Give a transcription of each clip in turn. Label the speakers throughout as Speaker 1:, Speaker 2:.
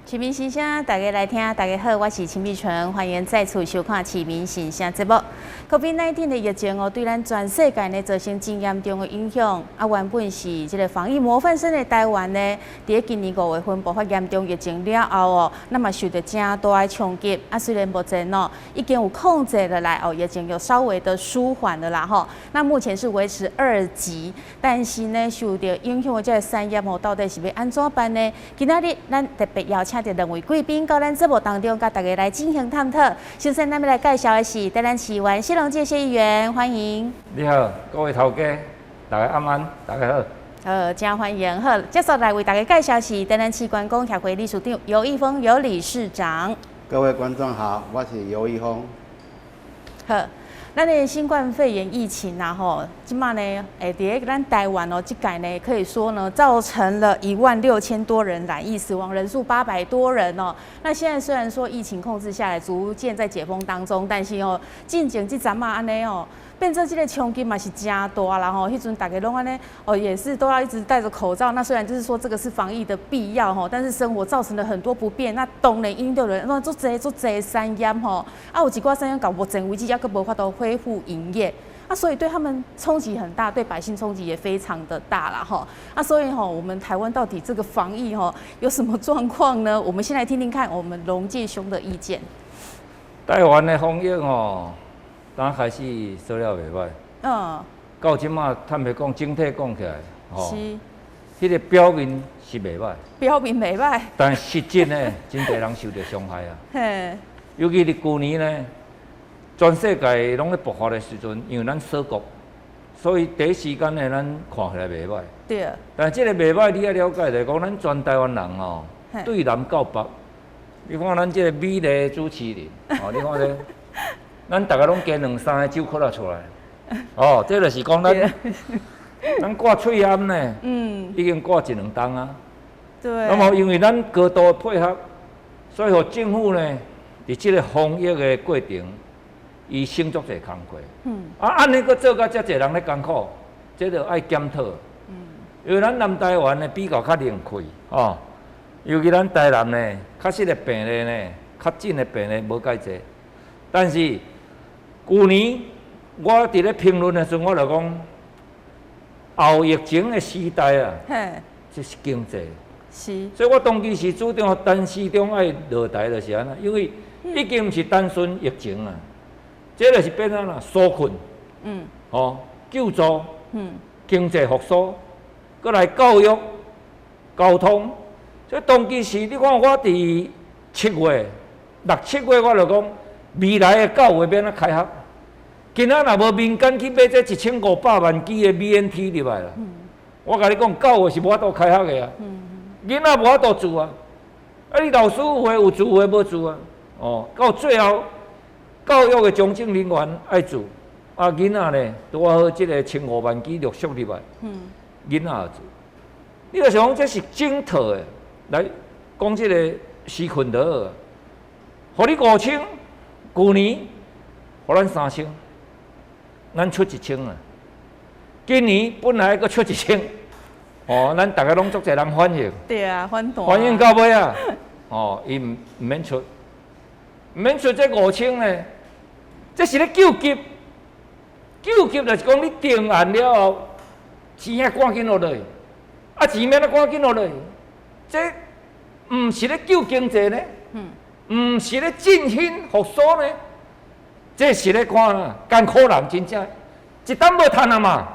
Speaker 1: 市民心声，大家来听，大家好，我是陈碧纯，欢迎再次收看《市民心声》节目。COVID-19 的疫情对咱全世界呢造成真严重的影响。原本是这个防疫模范生的台湾呢，伫今年5月份爆发严重疫情了后那么受到真大的冲击。虽然目前已经有控制了来疫情有稍微的舒缓了啦那目前是维持2级，但是呢，受到影响的这3业到底是要安怎办呢？今仔日咱特别邀请到2位贵宾到咱节目当中，甲大家来进行探讨。首先，咱们来介绍的是台南市议员谢龙介谢议员，欢迎。
Speaker 2: 你好，各位头家，大家安，大家好。
Speaker 1: 真欢迎。好，接下来为大家介绍是台南市观光协会理事长游一峰游理事长。
Speaker 3: 各位观众好，我是游一峰。
Speaker 1: 好。咱的新冠肺炎疫情即马呢，伫咱台湾这届呢，可以说呢，造成了16000多人染疫，死亡人数800多人那现在虽然说疫情控制下来，逐渐在解封当中，但是进前这阵安尼变成这个冲击嘛是真大啦迄阵大家拢安尼也是都要一直戴着口罩。那虽然就是说这个是防疫的必要但是生活造成了很多不便。那当然引到人足侪产业有一寡产业到目前为止还无法度恢复营业所以对他们冲击很大，对百姓冲击也非常的大啦所以我们台湾到底这个防疫有什么状况呢？我们先来听听看我们龙介兄的意见。
Speaker 2: 台湾的防疫刚开始做了袂歹，到即马坦白讲，整体讲起来，
Speaker 1: 是，
Speaker 2: 迄个表面是袂歹，
Speaker 1: 表面袂歹，
Speaker 2: 但实质呢，真侪人受到伤害
Speaker 1: 嘿，
Speaker 2: 尤其是去年呢，全世界拢咧爆发的时阵，因为咱锁国，所以第一时间呢，咱看起来袂歹。
Speaker 1: 对。
Speaker 2: 但即个袂歹，你要了解就是讲，咱全台湾人对南到北，你看咱即个美丽主持人，你看这。咱大家拢加2、3个酒壳出来，这就是讲咱挂喙烟呢，已经挂1、2冬啊。
Speaker 1: 对。
Speaker 2: 那么因为咱高度配合，所以互政府呢，伫这个防疫的过程，伊省足侪工课。安尼佫做甲遮侪人咧艰苦，这就爱检讨。因为咱南台湾呢比较较灵开，尤其咱台南呢，确实的病例呢，确诊的病例无介济，但是。去年我伫咧评论的时候，我就讲，后疫情的时代这是经济。
Speaker 1: 是。
Speaker 2: 所以我当期是主张陈市长爱落台就是安那，因为已经毋是单纯疫情啊，这就是变安那纾困，救助，经济复苏，搁来教育、交通。所以当期是，你看我伫6、7月，我就讲。未来的9月免开学，今仔若无民间去买这1500万支的 BNT 入来啦。我甲你讲，9月是无法度开学的啊。囡仔无法度住啊，你老师有住无住啊？到最后，教育的中正人员爱住，囡仔呢，拄好这个1500万支陆续入来，囡仔也住。你就想讲这是整套的来讲这个施困就好，互你5000。去年，互咱3000，咱出1000啊。今年本来阁出1000，咱大家拢足侪人反映。
Speaker 1: 对啊，反弹。
Speaker 2: 反映到尾啊，伊唔免出，唔免出这5000呢，这是咧救急，救急就是讲你定案了后，钱啊赶紧落来，钱免啊赶紧落来，这唔是咧救经济呢。唔是咧振兴复苏呢，这是咧看啦，艰苦人真正一担无趁啊嘛。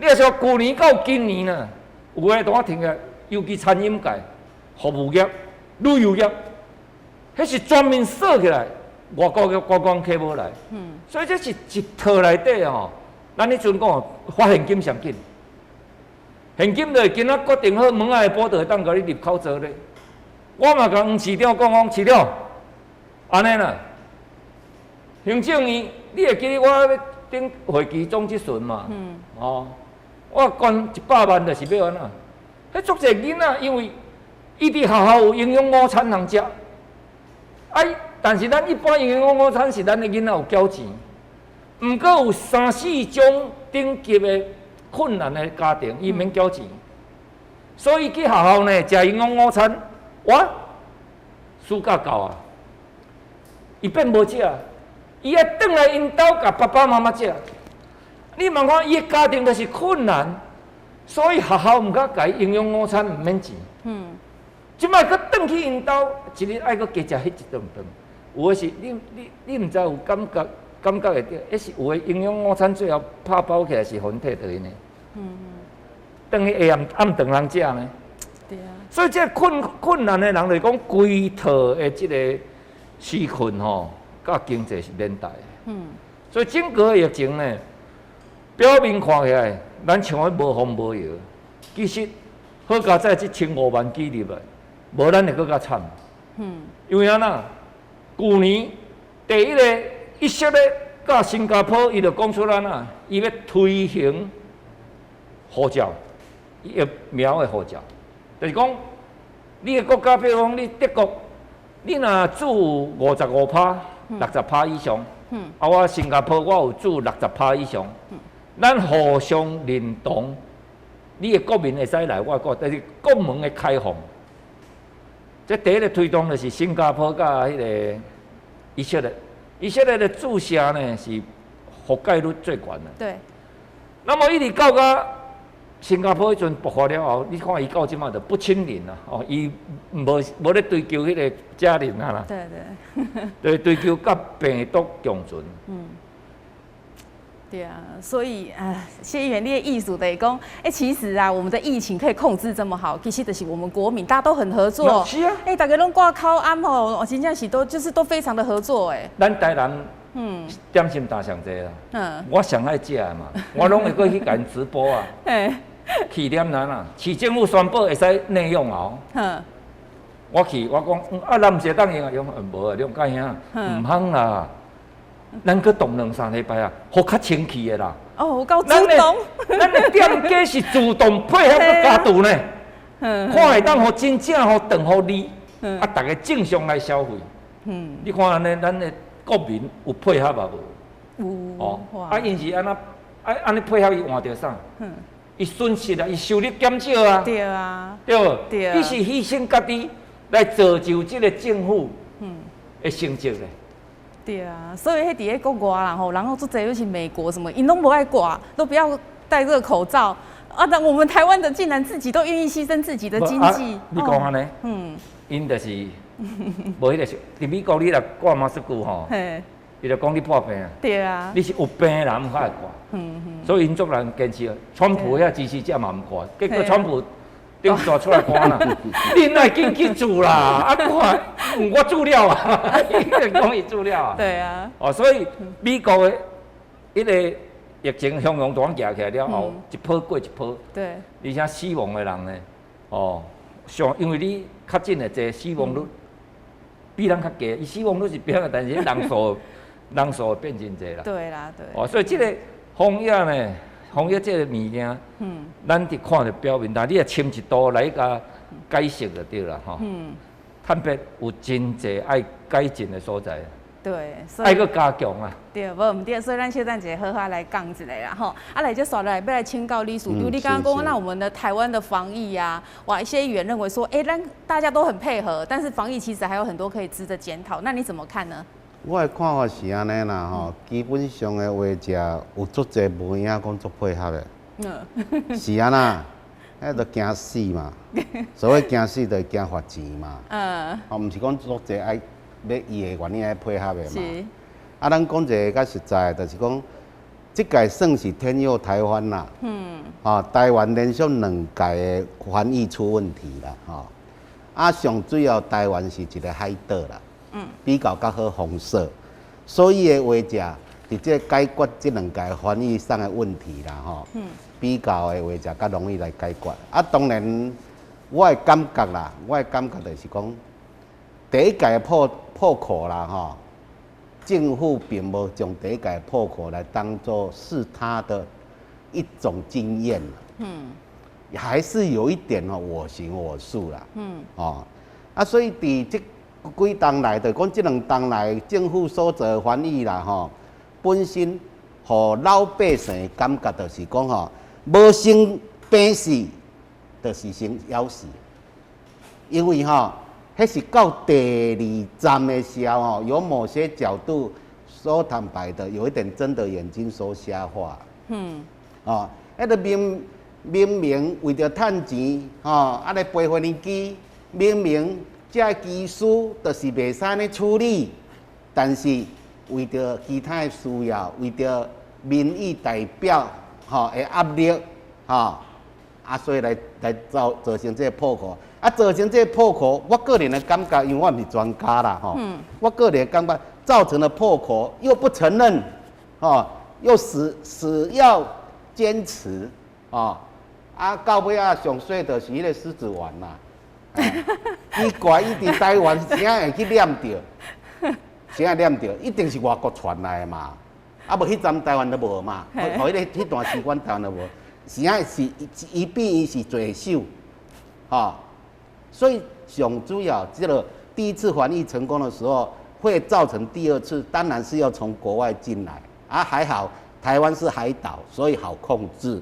Speaker 2: 你若说去年到今年啊，有诶我听个，尤其餐饮界、服务业、旅游业，迄是全面锁起来，外国嘅观光客无来。所以这是一套内底咱迄阵讲发现金上紧，现金就今仔决定好，门外保就会当甲你入口做咧。我嘛甲黄市长讲，市长，安尼啦，行政院，你会记得我顶会期中即阵嘛？我捐100万，就是要安那。迄足侪囡仔，因为伊伫学校有营养午餐通食，但是咱一般营养午餐是咱的囡仔有缴钱，毋过有3、4种顶级的困难的家庭，伊免缴钱，所以去学校呢食营养午餐，暑假到啊，伊变无食，伊要转来因兜甲爸爸妈妈食。你问看，伊个家庭就是困难，所以学校毋甲甲伊营养午餐毋免钱。即摆佮转去因兜，一日爱佮加食迄一顿饭。有诶是你毋知有感觉会着，迄是有诶营养午餐最后拍包起来是分摕倒去呢。等于下暗顿人食呢。
Speaker 1: 对啊。所
Speaker 2: 以这困难诶人就是讲，规套诶即个施困吼，甲经济是连带诶。所以整个疫情呢，表面看起来，咱像迄无风无药，其实好佳在即1500万记入来，无咱会搁较惨。因为安那，去年第一个以色列甲新加坡，伊就讲出来呐，伊要推行护照，疫苗的护照，就是讲，你个国家，比如讲你德国，你若住55%、60%以上，啊，我新加坡我有住60%以上，咱互相认同，你的国民会使来我国，但是国门的开放，这第一个推动就是新加坡甲迄个以色列，以色列的注射呢是覆盖率最悬的。
Speaker 1: 对。
Speaker 2: 那么一直到新加坡迄阵爆发了后，你看伊到即马就不清零啦，哦，伊无咧追求迄个假零啊啦，
Speaker 1: 对对，
Speaker 2: 对，追求甲病毒共存。
Speaker 1: 对啊，所以谢议员，你的意思等于讲，其实啊，我们的疫情可以控制这么好，其实就是我们国民大家都很合作。
Speaker 2: 是啊，
Speaker 1: 大家拢挂靠安吼，真正是都非常的合作
Speaker 2: 咱台南点心打上济啦，我上爱食的嘛，我拢会过去甲因直播啊。去点咱啊，市政府宣布会使内用后，我去，我讲咱毋是当用啊，用无啊，用介兄，毋通啦。咱搁冻2-3礼拜啊，互较清气的啦。
Speaker 1: 哦，有够主动。
Speaker 2: 咱的店家是主动配合个家厨呢，看会当互真正互顿互你，啊，大家正常来消费。你看安尼，咱的国民有配合啊无？
Speaker 1: 有。
Speaker 2: 哦，啊，因是安尼配合伊换着啥？伊损失啊，伊收入减少啊。
Speaker 1: 对啊。
Speaker 2: 对。
Speaker 1: 对。
Speaker 2: 伊是牺牲家己来造就这个政府的成绩咧。
Speaker 1: 对啊，所以迄伫个国外啦吼，然后做这尤其美国什么，因拢不爱挂，都不要戴这个口罩啊。但我们台湾的竟然自己都愿意牺牲自己的经济。
Speaker 2: 你讲安尼？因就是无迄个是，伫美国你若挂马斯克吼，伊就讲你破病啊。对啊。你是有病的人才会挂。所以因族人坚持，川普遐支持者嘛毋挂，结果川普。顶抓出来看啦，你哪紧去住啦？啊，看我住了啊，伊讲伊住了啊。
Speaker 1: 对啊。
Speaker 2: 哦，所以美国的迄个疫情汹涌大举起来了后，一波过一波。对。而且死亡的人呢，哦，因为你确诊的这死亡率比咱较低，伊死亡率是比咱，但是人数变真济啦。对啦，对。哦，所以这个防疫呢。防疫这个物件，咱伫看着表面，但你也深一度来甲解释就对啦，吼。坦白有真济爱改进的所在。对，爱搁加强啊。对，无毋对，所以咱小等者好好来讲一下啦，吼。来就刷来，要来请教李署长，你刚刚讲，那我们的台湾的防疫啊，哇，一些议员认为说，咱大家都很配合，但是防疫其实还有很多可以值得检讨，那你怎么看呢？我的看法是安尼啦吼，基本上的话食有足侪无影讲足配合的，是安那，迄著惊死嘛。所谓惊死，著惊罚钱嘛。毋是讲足侪爱要伊的原因爱配合的嘛。啊，咱讲一个较实在，就是讲，即届算是天佑台湾啦。台湾连续2届的防疫出问题啦，啊，上主要台湾是一个海岛啦。比较较好防守，所以的话食，伫这解决这2届防疫上的问题啦，吼，比较的话食较容易来解决。啊，当然，我的感觉啦，就是讲，第一届破口啦，吼，政府并无将第一届破口来当作是他的一种经验，还是有一点我行我素啦，所以伫这几冬来，就讲即2冬来，政府所做防疫啦，吼，本身互老百姓感觉就是讲吼，无生病死，就是生夭死。因为吼，
Speaker 3: 迄是到第2站的时候哦，有某些角度说坦白的，有一点睁着眼睛说瞎话。哦，迄个明明为着趁钱，哦，啊来飞飞机，明明这技术就是袂使安尼处理，但是为着其他的需要，为着民意代表吼的压力，吼所以来造成这个破口。造成这个破口，我个人的感觉，因为我不是专家啦，吼，我个人的感觉造成了破口，又不承认，又死要坚持，到尾上衰就是迄个狮子丸啦，伊怪伊伫台湾，啥会去念着？啥念着？一定是外国传来的嘛，无迄站台湾都无嘛，迄段时间台湾都无，啥是伊比伊是最首，所以上主要这个第1次防疫成功的时候，会造成第2次，当然是要从国外进来，还好台湾是海岛，所以好控制。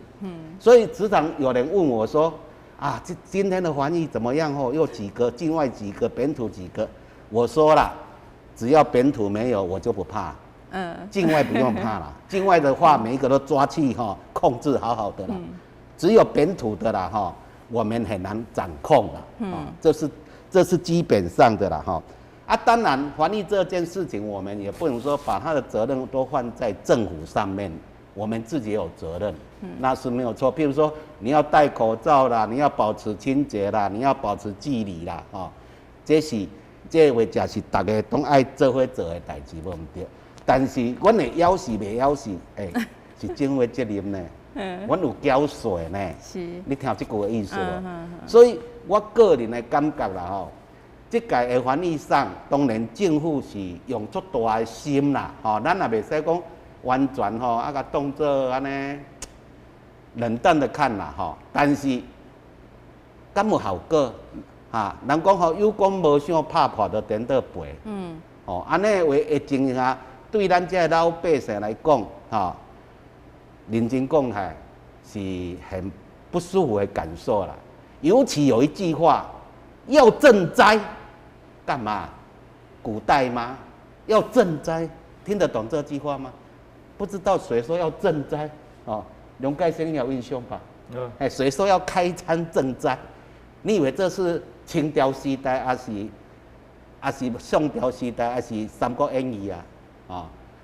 Speaker 3: 所以时常有人问我说，今天的防疫怎么样？又几个境外几个本土几个？我说了，只要本土没有，我就不怕。境外不用怕了，境外的话每一个都抓去控制好好的啦。只有本土的啦我们很难掌控了。这是基本上的啦当然防疫这件事情，我们也不能说把他的责任都放在政府上面，我们自己也有责任。那是没有错。譬如说你要戴口罩啦，你要保持清洁啦，你要保持距离啦，这话才是大家都爱做伙做的代志，无毋对。但是阮会枵死袂枵死，是政府责任呢。阮有缴税呢。你听这句的意思无？所以我个人的感觉啦这届的防疫上，当然政府是用足大的心啦，咱也袂使讲完全甲当作安尼冷淡的看啦，但是敢有效果？人讲有功无想拍破就颠倒背。安尼的话会情下，对咱这老百姓来讲，认真讲是很不舒服的感受啦。尤其有一句话，要赈灾。干嘛？古代吗？要赈灾，听得懂这句话吗？不知道谁说要赈灾龙盖先生有印象吧？谁说要开餐赈灾？你以为这是清朝时代，还是宋朝时代，还是《三国演义》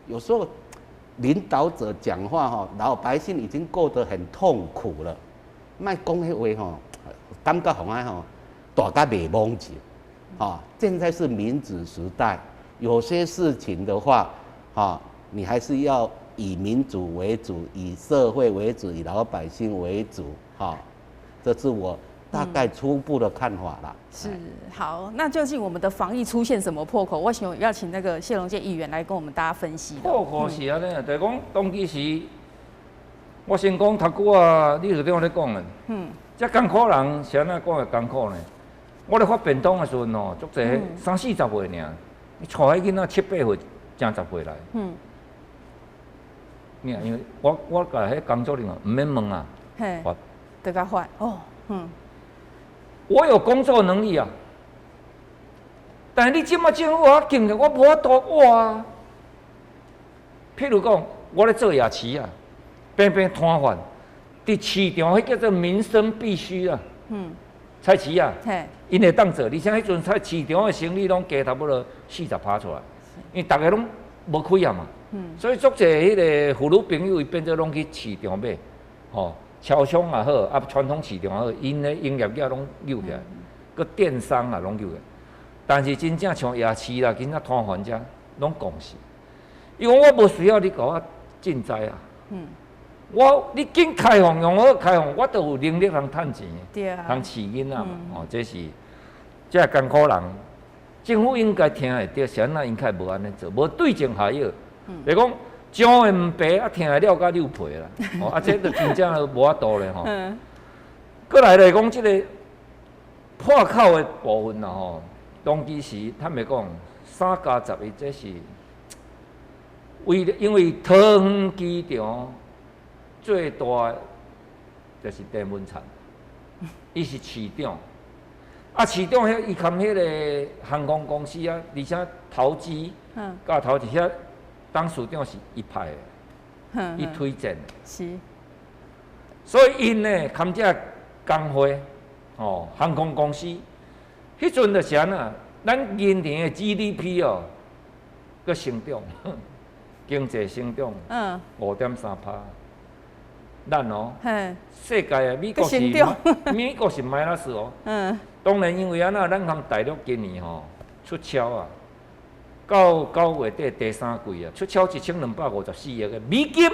Speaker 3: 有时候领导者讲话老百姓已经过得很痛苦了，莫讲迄话感觉好像大家袂忘记。现在是民主时代，有些事情的话，你还是要以民主为主，以社会为主，以老百姓为主，这是我大概初步的看法啦。
Speaker 1: 是，好，那究竟我们的防疫出现什么破口？我想要请那个谢龙介议员来跟我们大家分析。
Speaker 2: 破口是安尼就是讲当其时，我先讲头久你就顶咧讲的，这艰苦人是安怎讲的艰苦呢？我咧发便当的时阵足侪30、40岁尔，你带迄囡仔7、8岁、正10岁来。因为我甲迄工作人员唔免问
Speaker 1: 发，得甲发
Speaker 2: 我有工作能力啊，但是你即马政府禁的，我无法度哇。譬如讲，我咧做夜市啊，边摊贩，伫市场迄叫做民生必须啊。菜市啊，因会当做，而且迄阵菜市场的生意拢加差不多40%出来，因为大家拢无开啊嘛，所以足侪迄个妇女朋友伊变做拢去市场买，超商也好，传统市场也好，因的营业额拢扭起来，佮电商啊拢扭起来，但是真正像夜市啦，今仔摊贩遮拢讲死，因为我无需要你甲我赈灾啊。你紧开放，用好开放，我都有能力通趁钱，通饲囡仔嘛。这是这艰苦人，政府应该听会到，谁那应该无安尼做，无对症下药。就讲讲的唔白，听会了甲溜皮啦。这就真正无法度咧过来讲，这个破口的部分啦当其时坦白讲，3+11这是因为桃园机场。最大就是郑文灿，伊是市长，啊，市长伊看迄个航空公司啊，而且投资，甲投资遐当市长是伊派的，伊推荐的。
Speaker 1: 是。
Speaker 2: 所以因呢，看这工会哦，航空公司，迄阵就是安啊，咱今年的 GDP 哦，佮成长，经济成长5.3%。咱哦，世界啊，美国是minus哦。当然因为安那，咱含大陆今年吼出超啊，到9月底第3季啊，出超1254亿个美金。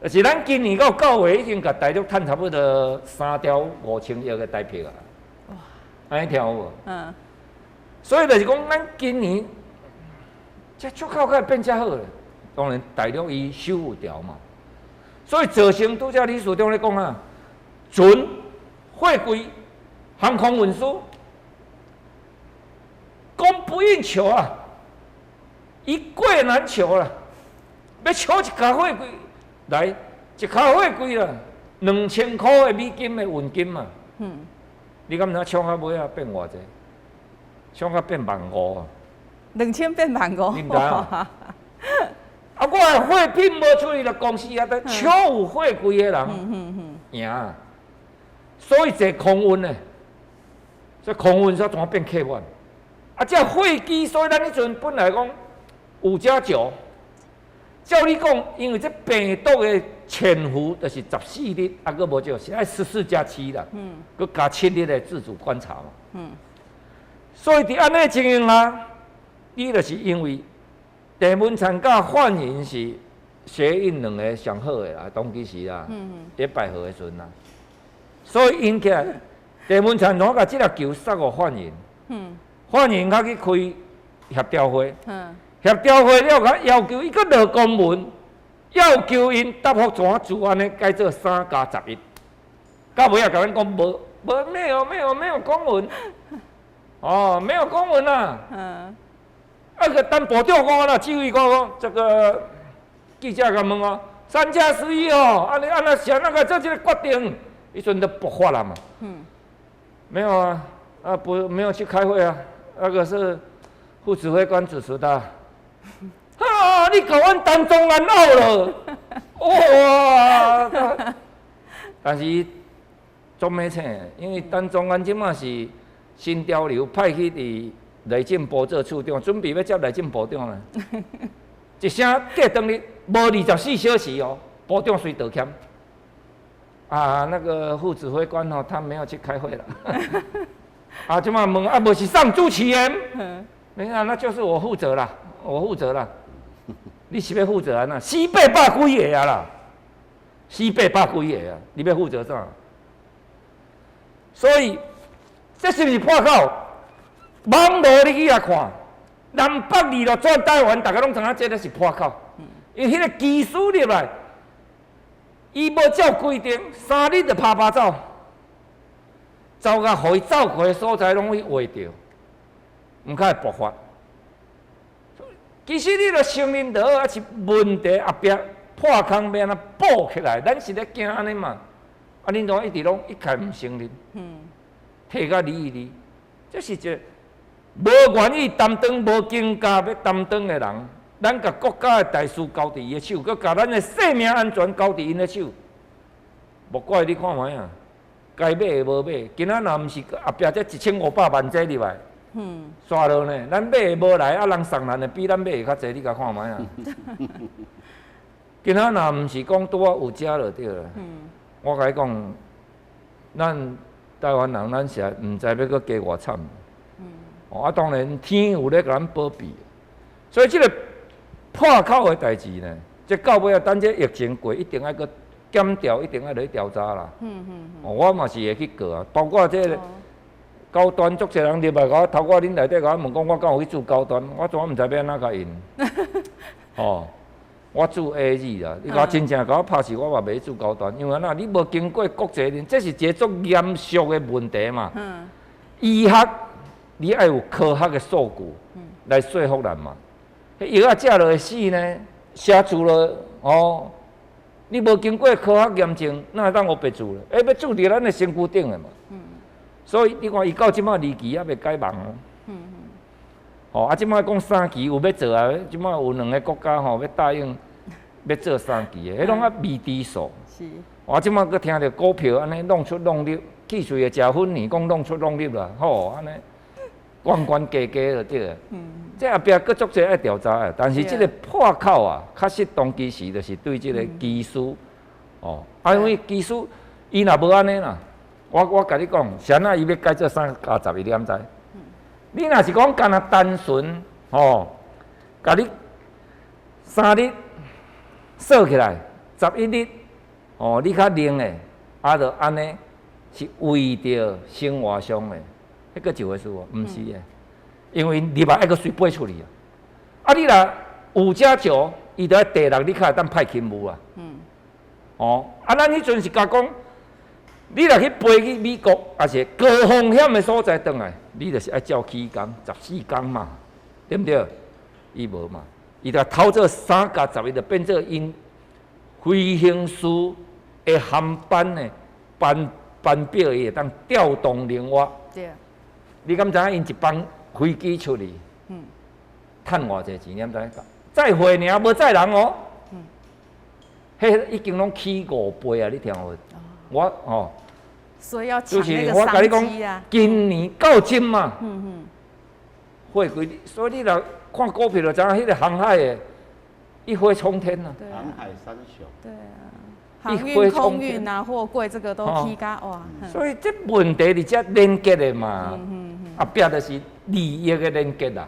Speaker 2: 就是咱今年到9月已经甲大陆趁差不多3.5亿个台币啊。哇！安尼听有无？所以就是讲，咱今年这出口会变遮好咧。当然，大陆伊收有条嘛。所以造成拄则李市长咧讲啊，船、货柜、航空运输供不应求啊，一柜难求啦。要抢一卡货柜，来一卡货柜啦，2000块的美金的运金嘛。你敢知抢到尾啊变偌济？抢到变15000啊
Speaker 1: ！2000变15000，
Speaker 2: 你唔知啊？啊，我的货品无出去，就公司啊，在抢有货柜的人赢。所以坐空运呢，所以空运才怎变客运？啊，这飞机，所以咱迄阵本来讲5+9，照你讲，因为这病毒的潜伏就是14日，啊，佫无少，是爱14+7啦，佫加7日的自主观察嘛。所以伫安尼情形下，伊就是因为地文产甲泛银是血印2个上好的啦，当其时啦，伫拜河的时阵啦，所以因起来地文产怎甲即个球送互泛银，泛银较去开协调会，协调会了甲要求伊佫落公文，要求因答复怎自安尼改做3+11，到尾啊甲咱讲无没有公文，哦没有公文啦。那个当部长讲啦，纪委讲这个记者甲问哦，3+11哦，安那想那个做这个决定，伊阵就爆发了嘛。没有啊，没有去开会啊，那个是副指挥官主持的。啊，你搞阮陈宗安out了，哇！但是总没请，因为陈宗安即马是新潮流派去伫内政部做处长，准备要接内政部长了。一声隔当日无24小时哦，部长随道歉。啊，那个副指挥官哦，他没有去开会了。啊，即马问啊，无是上主持人？你看，那就是我负责啦，我负责啦。你是要负责安那？400几个啊啦，400几个啊，你要负责啥？所以这是不是破口？网络你去遐看，南北二路转台湾，大家拢知影这个是破口。因为迄个技术入来，伊无照规定，3日就拍走，走到互伊走过的所在拢去画着，毋较会爆发。其实你著承认到，还是问题后壁破空要安怎补起来？咱是咧惊安尼嘛？啊，恁怎一直拢一概毋承认？摕甲离，这是一个无愿意担当、无经家要担当的人。咱甲国家的大事交伫伊的手，佮甲咱的生命安全交伫因的手，无怪你看卖啊！该买的无买，今仔若毋是后壁这1500万这入来。刷落呢，咱买的无来，啊，人送咱的比咱买的较济，你甲看卖啊！今仔若毋是讲拄啊有食就对了。我甲你讲，咱台湾人，咱实毋知要搁加偌惨。啊，当然天有咧甲咱保庇，所以即个破口的代志呢，即到尾啊，等这疫情过，一定要搁检调，一定要来调查啦。我嘛是会去过啊，包括这个。高端足侪人入来，甲我头壳恁内底甲我问讲，我敢有去住高端？我怎毋知要安怎甲因？哦，我住 A 字啦。你甲我真正甲我拍死，我嘛袂住高端，因为你无经过国际认，这是一个足严肃的问题嘛。医学你爱有科学的数据来说服人嘛。迄药啊食落会死呢，写住了哦。你无经过科学验证，哪会当学白住咧？要住伫咱的身躯顶的嘛。所以你看伊到即摆2期还袂解盲哦。哦，啊，即摆讲3期有要做啊，即摆有2个国家吼要答应要做3期的，迄拢啊未知数。
Speaker 1: 是。
Speaker 2: 我即摆佫听着股票安尼弄出弄入，汽水会食粉呢，讲弄出弄入啦，吼安尼。关关家家就对了。这后壁佫足侪爱调查的，但是即个破口啊，确实当其时就是对即个技术，哦，因为技术伊若无安尼啦，我甲你讲，谁啊伊要改做3加11，你敢知？你若是讲干那单纯，哦，甲你3日算起来11日，哦，你较灵的，啊，就安尼是为着生活上的。迄个一回事哦，毋是诶，因为入来爱个随飞出去啊。啊，你若5加9，伊就要第6，你较会当派勤务啊。哦，啊，咱迄阵是甲讲，你若去飞去美国，也是高风险诶所在转来，你就是爱照起工14天嘛，对毋对？伊无嘛，伊就偷做3加11，就变做因飞行士诶航班诶班表伊会当调动另外。
Speaker 1: 对。
Speaker 2: 你敢知影因一班飞机出去，趁偌济钱？你敢知？载货尔，无载人哦。迄已经拢起5倍啊！你听有？我哦，
Speaker 1: 所以要抢
Speaker 2: 就是
Speaker 1: 那个
Speaker 2: 我甲你
Speaker 1: 商机啊。
Speaker 2: 讲，今年到今嘛，货柜，所以你若看股票就知影，迄个航海的一飞冲天啊！
Speaker 3: 航海三雄。
Speaker 1: 对啊。航运、空运啊，货柜这个都起价哇！
Speaker 2: 所以这问题你才连结的嘛，后壁就是利益的连结啦。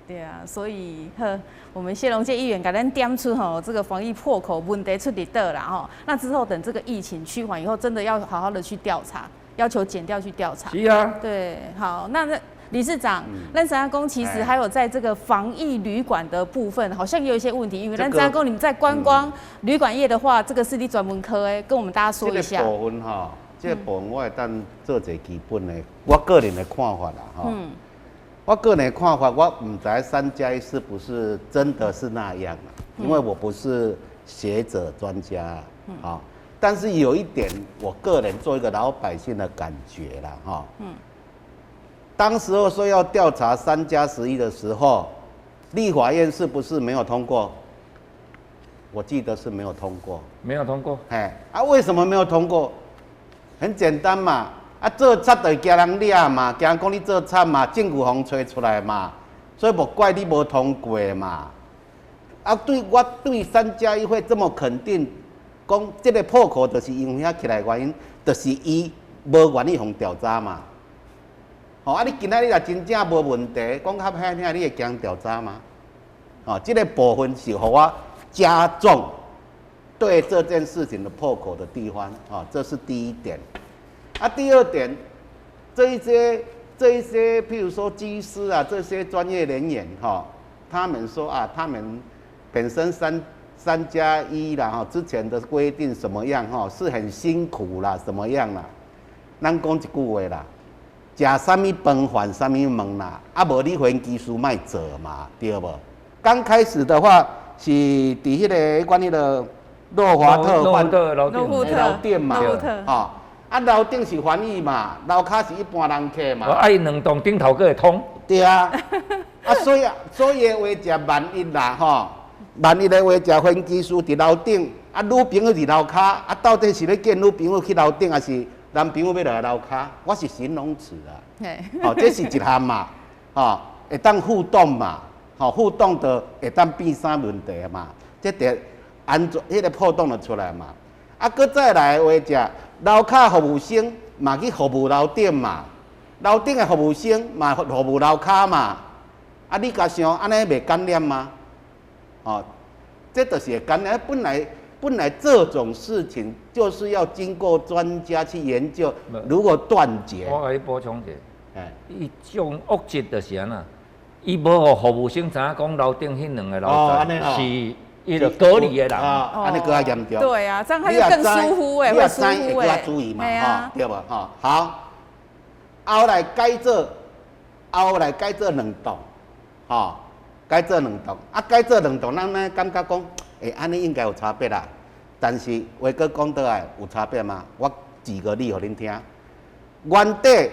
Speaker 1: 对啊，所以我们谢龙介议员给咱点出吼，这个防疫破口问题出伫倒啦吼。那之后等这个疫情趋缓以后，真的要好好的去调查，要求检调去调查。
Speaker 2: 是啊。
Speaker 1: 对，好，那理事长，咱三公其实还有在这个防疫旅馆的部分，好像也有一些问题，因为咱三公你们在观光旅馆业的话，这个是你专门科诶，跟我们大家说一下。
Speaker 3: 这个部分哈，这个部分我会当做一个基本的，我个人的看法啦哈。我个人的看法，我唔知3+1是不是真的是那样啦，因为我不是学者专家啊。但是有一点，我个人做一个老百姓的感觉啦哈。当时候说要调查3+11的时候，立法院是不是没有通过？我记得是没有通过。
Speaker 2: 没有通过。
Speaker 3: 为什么没有通过？很简单嘛，做贼就惊人抓嘛，惊人讲你做贼嘛，政府风吹出来嘛，所以无怪你无通过嘛。我对3+1会这么肯定，讲这个破口就是因为遐起来原因，就是伊无愿意互调查嘛。你今仔日若真正无问题，讲较歹听，你会惊调查吗？这个部分是互我加重对这件事情的破口的地方，这是第一点。第二点，这一些，譬如说机师啊，这些专业人员他们说他们本身3+1啦，之前的规定什么样是很辛苦啦，什么样啦？咱讲一句话啦。食啥物饭还啥物问啦，无你飞机师卖做嘛，对无？刚开始的话是伫迄个关于的洛华特楼店嘛，楼顶是翻译嘛，楼骹是一般人客嘛。
Speaker 2: 伊2栋顶头佫会通。
Speaker 3: 对啊，所以的话食万一啦万一的话食飞机师伫楼顶，女朋友伫楼骹，到底是要见女朋友去楼顶，还是？男朋友要落来楼骹，我是形容词啦。这是一项嘛，会当互动嘛，互动的会当变啥问题嘛？这得安全，迄个破洞就出来嘛。搁再来的话，食楼骹服务生嘛去服务楼顶嘛，楼顶的服务生嘛服务楼骹嘛。你甲想安尼袂感染吗？这就是会感染。本来这种事情就是要经过专家去研究，如果断绝。
Speaker 2: 我甲你补充一下，伊种恶质就是安那，伊无互服务生知影讲楼顶迄2个楼层是伊就隔离的人，
Speaker 3: 安尼更加严重。
Speaker 1: 对啊，这样他就更疏忽会疏忽
Speaker 3: 更加注意嘛，对无？好，后来改做2栋，改做2栋，改做2栋，咱呢感觉讲。安尼应该有差别啦，但是话搁讲倒来有差别吗？我举个例互恁听。原底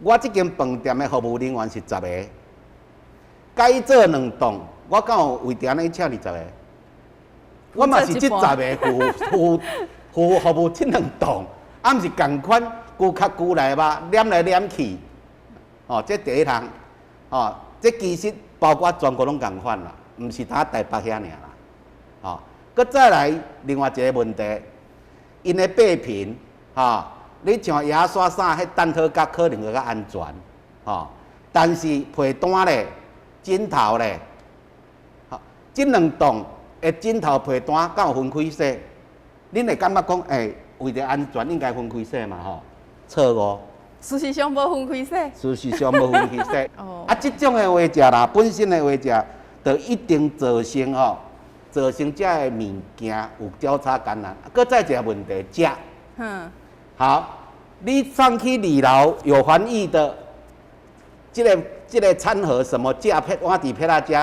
Speaker 3: 我这间饭店的服务人员是10个，改做2栋，我敢有为着安尼请20个？我嘛是这10个服务这2栋，啊，毋是共款，顾客久来吧，黏来黏去，哦，这第一项，哦，这其实包括全国拢共款啦，毋是他台北遐尔啦，哦，佮再来另外一个问题，因的备品，哦。你像牙刷啥，迄单套甲可能会较安全，吼。但是被单咧、枕头咧，吼，这2栋的枕头被单敢有分开洗？恁会感觉讲，为着安全应该分开洗嘛，吼？错误。
Speaker 1: 事实上无分开洗。
Speaker 3: 事实上无分开洗。
Speaker 1: 哦。
Speaker 3: 啊，这种的话食啦，本身的话食，就一定造成这的物件有交叉感染。搁再一个问题，食。好，你上去2楼有防疫的，这个餐盒什么架片碗底片啊食，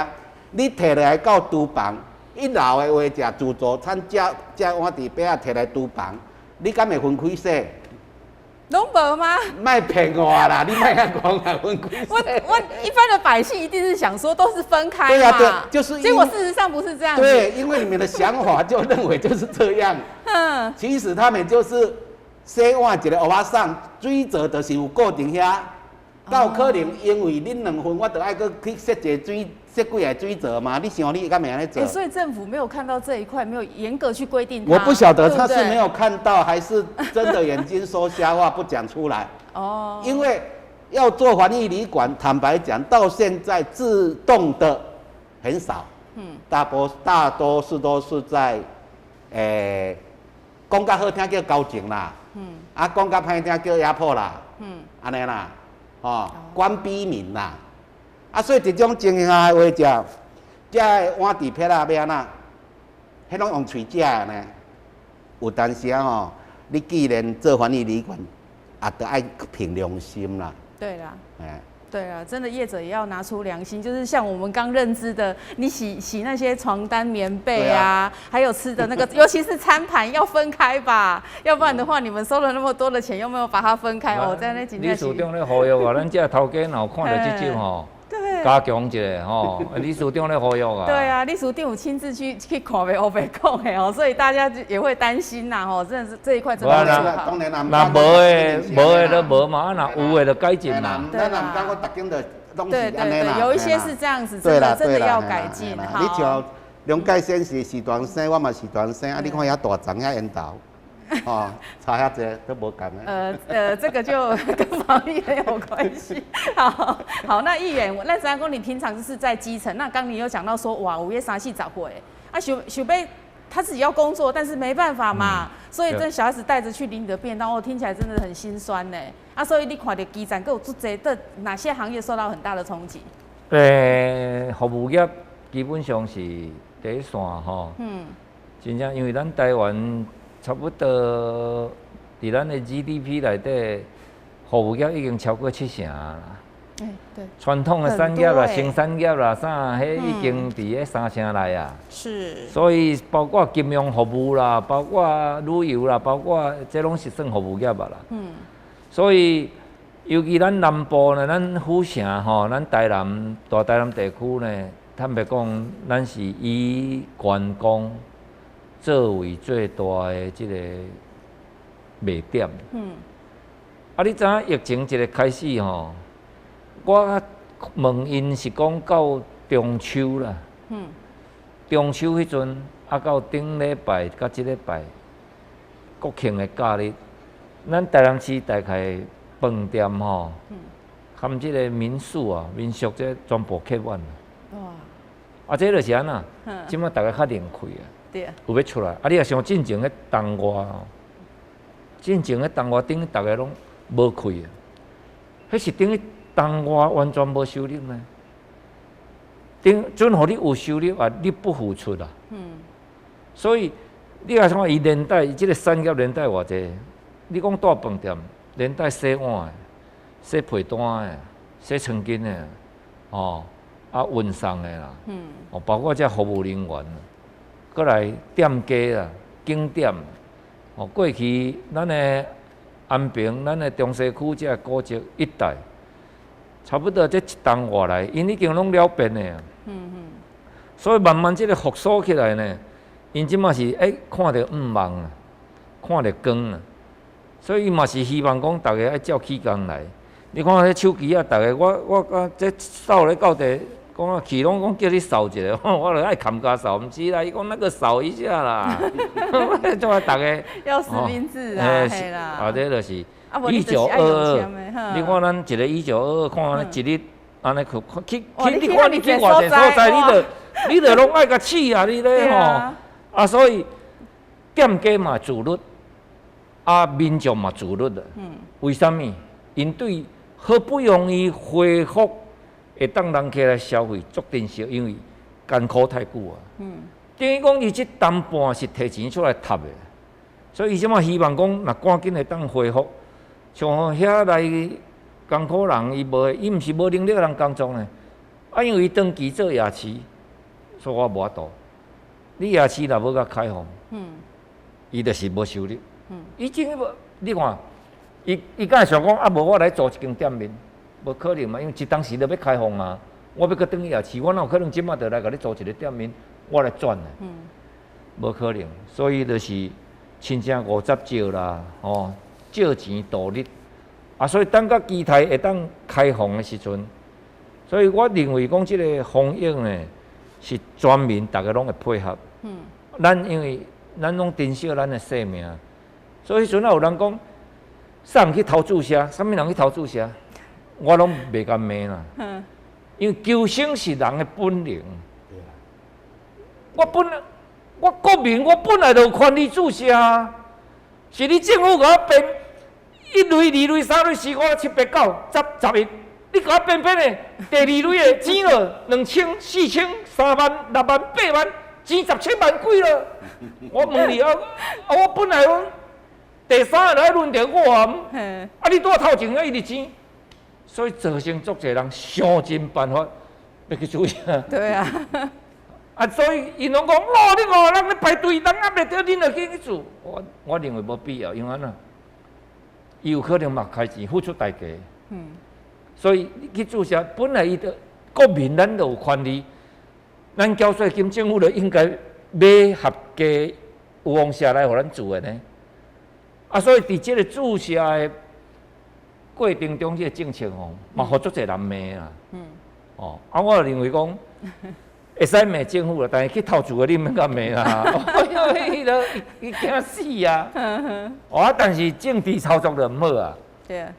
Speaker 3: 你摕来到厨房，1楼的话食自助餐架碗底片啊摕来厨房，你敢会分开洗？
Speaker 1: 拢无吗？
Speaker 3: 卖骗我啦！你卖甲讲啊，分开洗。
Speaker 1: 我一般的百姓一定是想说都是分开嘛。
Speaker 3: 对啊，对，就是
Speaker 1: 结果事实上不是这样子。
Speaker 3: 对，因为你们的想法就认为就是这样。其实他们就是。洗碗一个黑巴桑，水槽就是有固定遐，有可能因为恁2份，我着爱搁去设一个设几个水槽嘛？你想你敢会安尼做？
Speaker 1: 所以政府没有看到这一块，没有严格去规定它。
Speaker 3: 我不晓得他是没有看到，还是真的眼睛说瞎话不讲出来。哦。因为要做防疫旅馆，坦白讲，到现在自动的很少。大多数都是在，讲较好听叫高警啦。讲较歹听叫压迫啦，安尼啦，官逼民啦，所以这种情形下话食，这碗底片啊要安怎？迄拢用喙食的呢？有当时你既然做防疫旅馆，得爱凭良心啦。
Speaker 1: 对啦。对啊，真的业者也要拿出良心，就是像我们刚认知的，你洗那些床单、棉被啊，还有吃的那个，尤其是餐盘要分开吧，要不然的话，你们收了那么多的钱，又没有把它分开哦，在那几天。
Speaker 2: 李署长咧呼吁啊，咱这头家若有看到这种加强一下吼，李署长咧呼吁啊。
Speaker 1: 对啊，李署长有亲自去看袂黑白讲的哦，所以大家也会担心呐吼，真的是这一块真的很可怕。
Speaker 2: 那无的都无嘛，那有的就改进啦。
Speaker 3: 咱南港我逐间的东西安尼啦。
Speaker 1: 有一些是这样子，真的要改进。
Speaker 3: 你像龙介先是时段生，我嘛时段生，你看遐大丛遐烟头。差遐济都无共
Speaker 1: 的。这个就跟防疫很有关系。好，那议员，那3公里平常就是在基层，那刚你有讲到说，哇，5月30、40会，想被他自己要工作，但是没办法嘛，所以这小孩子带着去领你的便当，听起来真的很心酸呢。所以你看到基层，各有做这的哪些行业受到很大的冲击？
Speaker 2: 服务业基本上是第一线吼。真正因为咱台湾。差不多，伫咱的 GDP 内底，服务业已经超过70%啦。
Speaker 1: 对。
Speaker 2: 传统的产业啦、生产业啦啥，迄已经伫迄3成内啊。
Speaker 1: 是。
Speaker 2: 所以包括金融服务啦，包括旅游啦，包括这拢是算服务业啊啦。所以，尤其咱南部呢，咱府城吼，咱大台南地区呢，坦白讲，咱是以观光。作为最大的这个卖点。你知影疫情一个开始吼，我问因是讲到中秋啦。中秋迄阵，到顶礼拜到即礼拜，国庆的假日，咱台南市大概饭店吼，含即个民宿啊、民宿这全部客满。哇！这就是安那，即摆大家较零开啊。有要出来，你若像进前迄东外哦，进前迄东外顶大家拢无开啊，迄是顶东外完全无收入呢。顶准互你有收入啊，你不付出啊。所以你若看伊连带即个产业连带偌济，你讲大饭店连带洗碗的、洗被单的、洗床巾的，运送的啦，包括遮服务人员。过来店家啦，景点，过去咱的安平咱的中西区这古迹一带，差不多这一冬外来，因已经拢了变的啊。所以慢慢这个复苏起来呢，因即嘛是看到望啊，看到光啊，所以伊嘛是希望讲大家爱照起工来。你看迄手机啊，大家我这扫咧到地，讲啊去拢讲叫你扫一下，我就爱砍家扫，毋是啦，伊讲那个扫一下啦，做啊大家
Speaker 1: 要实名制啊，嘿啦，
Speaker 2: 啊这就是
Speaker 1: 1922，
Speaker 2: 你看咱一个1922，看安尼一日安尼去，
Speaker 1: 你
Speaker 2: 看你去偌济所在，你著拢爱甲试啊，你咧吼，啊所以店家嘛自律，啊民众嘛自律的，为什么？因对好不容易恢复，会当人起来消费，足珍惜，因为艰苦太久啊。等于讲伊即淡半是摕钱出来赚的，所以伊即马希望讲，若赶紧会当恢复，像遐来艰苦人，伊毋是无能力人工作呢，啊，因为伊长期做夜市，所以我无法度。你夜市若无甲开放，伊就是无收入。伊真无，你看。伊敢会想讲啊？无我来做一间店面，无可能嘛？因为一当时就要开放啊，我要搁等伊夜市，我哪有可能即马就来甲你做一个店面，我来赚呢？无可能，所以就是亲像50兆啦，借钱度日啊，所以等到机台会当开放的时阵，所以我认为讲即个防疫呢是全民大家拢会配合。咱因为咱拢珍惜咱的生命，所以迄阵啊有人讲。啥人去投注射？啥物人去投注射？我拢袂敢骂啦。因为求生是人的本能。我国民，我本来就有权利注射啊。是你政府甲我编1类、2类、3类、4、5、7、8、9、10、11，你甲我编的第2类的钱了，2000、4000、3万、6万、8万，钱10千万几了。我问你啊，我本来讲。第三个来轮到我啊！你拄头前伊日钱，所以造成足侪人想尽办法要去注射。
Speaker 1: 对啊。
Speaker 2: 所以因拢讲，你5人咧排队，人压袂着，恁就去做。我认为无必要，因为安伊有可能嘛开钱付出代价。所以你去注射，本来伊的国民咱就有权利，咱缴税金，政府就应该买合格有方式来互咱做的呢。所以伫即个注射的过程中，即个政策嘛，互足侪人骂啦。我就认为讲，会使骂政府啦，但是去投注的你免甲骂啦。伊惊死啊！但是政治操作就毋好啊。
Speaker 1: 对啊。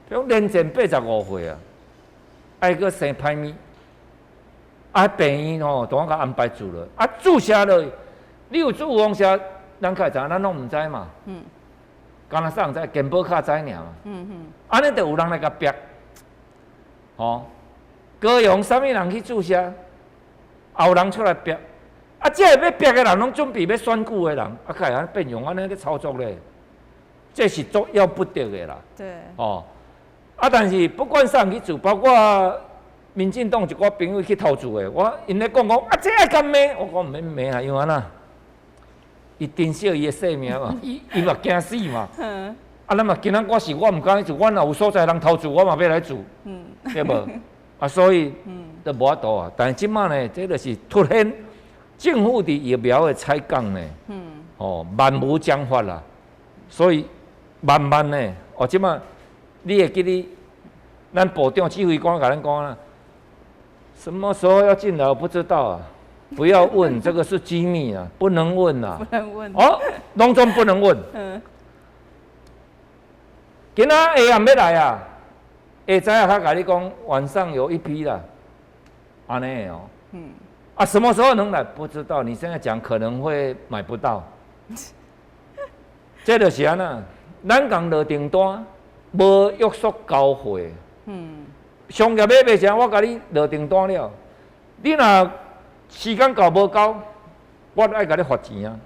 Speaker 2: 种年前85岁啊，爱搁生歹物，病院都我甲安排住了。注射落，你有做方式，咱较会知，咱拢毋知嘛。敢若啥人知，健保卡知尔嘛。安尼就有人来甲逼。高雄啥物人去注射，也有人出来逼。这个要逼的人，拢准备要选举的人，开安变用安尼咧操作咧，这是足要不得的啦。
Speaker 1: 对。
Speaker 2: 但是不管啥人去做，包括民进党一寡朋友去投注的，因咧讲这爱干骂，我讲毋免骂啊，因为安那。伊珍惜伊的生命嘛，伊嘛惊死嘛。咱嘛今仔我毋敢去做，我若有所在人投注，我嘛要来做，对无？所以都无法度啊。但是即马呢，这就是凸显政府伫疫苗的采购呢，万无章法啦。所以慢慢呢，即马你会记得，咱部长指挥官甲咱讲啦，什么时候要进来我不知道啊。不要问，这个是机密啊，不能问啊。
Speaker 1: 不能问。
Speaker 2: 农村不能问。今仔下暗要来啊，下早他甲你讲，晚上有一批啦，安尼什么时候能来不知道，你现在讲可能会买不到。这就是安那，咱讲落订单，无约束交货。商业买卖啥，我甲你落订单了，你若时间到无到，我爱甲你罚钱啊。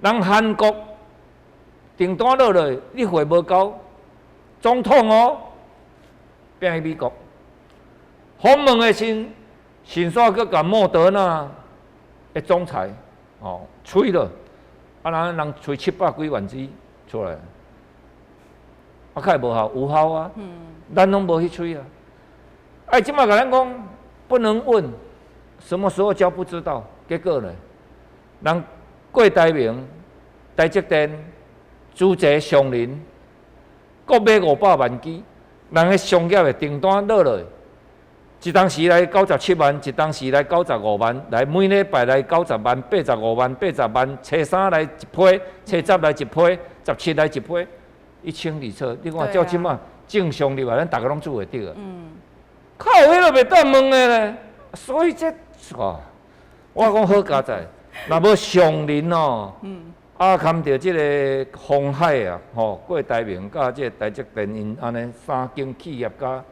Speaker 2: 人韩国订单落来，你货无到，总统变去美国，访问的先煞去甲莫德纳的总裁吹了，人吹700几万支出来，啊，较会无效，有效啊，咱拢无去吹啊。哎，即马甲咱讲不能问，什么时候交不知道，结果呢，人郭台铭、台积电、朱捷、上林，各买500万支，人个商业的订单落落。一当时来97万，一当时来95万，来每礼拜来90万、85万、80万，初3来一批，初10来一批，17来一批，1000册。你看照即马正常入来，咱大家拢做会到啊。靠，迄个袂当问的咧。所以这我讲好佳哉，若无上林哦，堪着即个鸿海啊，郭台铭甲即个台积电因安尼3间企业甲。